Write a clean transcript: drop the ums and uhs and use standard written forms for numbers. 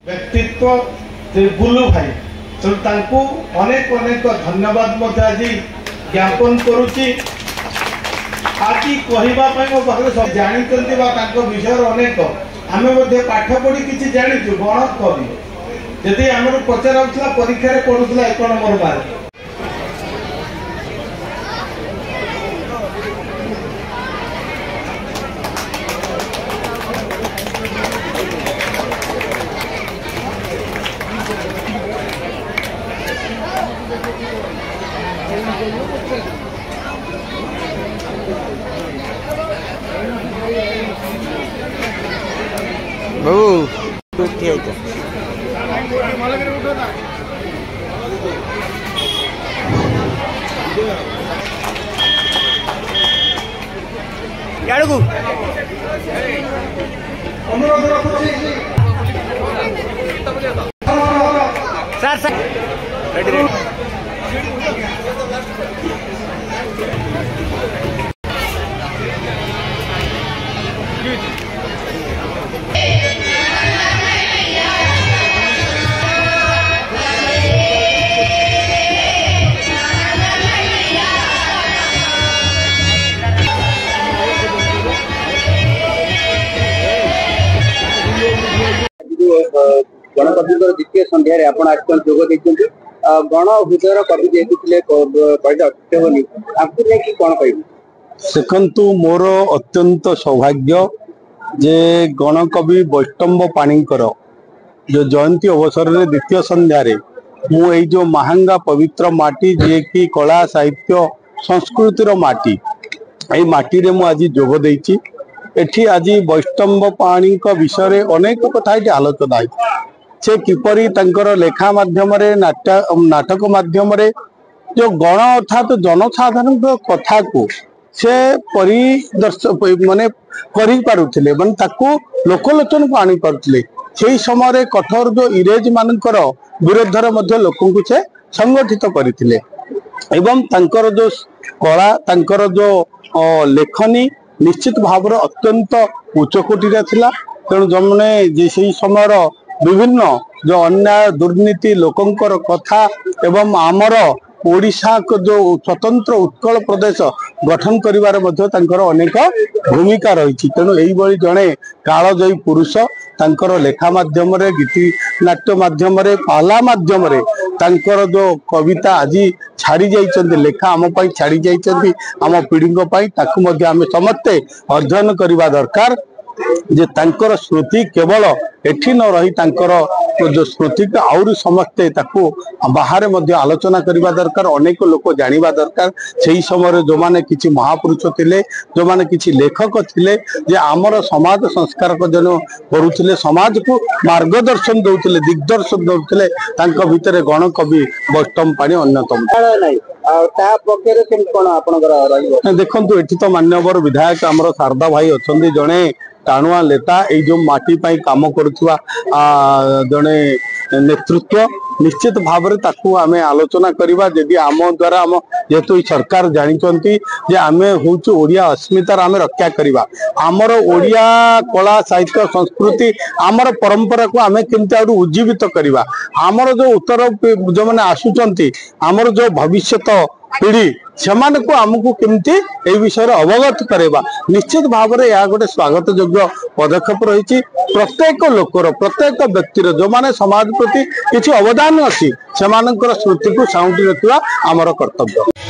व्यक्तित्व बुलू भाई तेणु अनेक अनेक धन्यवाद आज ज्ञापन करुच्ची आज कहवाई मो पाखे सब जानते विषय अनेक आम पाठ पढ़ी किसी जाचु गण कवि जदि आम पचारा परीक्षा पढ़ुला 1 नंबर मार्क गणकवि द्वितीय संध्यारे आपण आजकल जोग देते गण हृदय कवि जेते होनी आपको लेकिन कौन कह देखु मोर अत्यंत सौभाग्य जे गणकवि वैष्णव पाणीकर जो जयंती अवसर में द्वितीय संध्यारे मु जो महांगा पवित्र माटी जे कि कला साहित्य संस्कृतिर माटी ए माटी रे मु आज जोग देइछि एठी आज वैष्णव पाणी विषय अनेक कथा आलोचना से किपरि तांकर लेखा माध्यम नाटक माध्यम जो गण अर्थात जनसाधारण कथा को से माने करि पारुथिले माने ताको लोकलोचन को आनी पारुथिले सेही समय कठोर जो इंग्रेज मानकर विरोध मध्ये लोकों को से संगठित करथिले एवं तांकर जो कला तांकर जो लेखनी निश्चित भाव अत्यंत उच्चकोटी थिला तेणु जमने जे से समय विभिन्न जो अन्याय दुर्नीति लोकंकर कथा एवं आमर ओडिशा को जो स्वतंत्र उत्कल प्रदेश गठन करिवार मध्ये तांकर अनेक भूमिका रही तेणु यही जड़े कालजयी पुरुष तांकर लेखा माध्यम गीति नाट्य माध्यम पाला माध्यम तांकर जो कविता आज छाड़ी जाइछन्ति लेखा आम पाई छाड़ी जाइछन्ति आम पीढ़ी ताकू मध्य आम समस्ते अध्ययन करवा दरकार जे तांकर स्मृति केवल एठी न रही तांकर जो स्मृति को आउरी समस्ते ताकू बाहर मध्य आलोचना करवा दरकार अनेक लोक जानिबा दरकार सेही समय जो माने किछि महापुरुष थिले जो माने किछि लेखक थिले जे आमर समाज संस्कार को जन करूथिले समाज को मार्गदर्शन दउथिले दिग्दर्शन दउथिले तांक भितरे गण कवि वैष्णव पाणी अन्यतम देखंतु एठी तो मान्यवर विधायक आमर शारदा भाई अछंदी जणे टाणुआ लेता ए जो माटी पाई काम करुवा जड़े नेतृत्व निश्चित भाव में ताकू आम आलोचना करवा जदि आम द्वारा आम जेहेतु सरकार जानते आम हूँ ओडिया अस्मितार आम रक्षा करवा आमर ओडिया कला साहित्य संस्कृति आमर परंपरा को आम केमती उज्जीवित करवा आमर जो उत्तर जो मैंने आसुचंती आमर जो भविष्य पीढ़ी से आमको केमती ए विषय अवगत करवा निश्चित भाव में यह गोटे स्वागत योग्य पदक्षेप रही प्रत्येक लोकर प्रत्येक व्यक्तिर जो माने समाज प्रति किसी अवदान अच्छी से स्मृति को साउंटी रखा आमर कर्तव्य।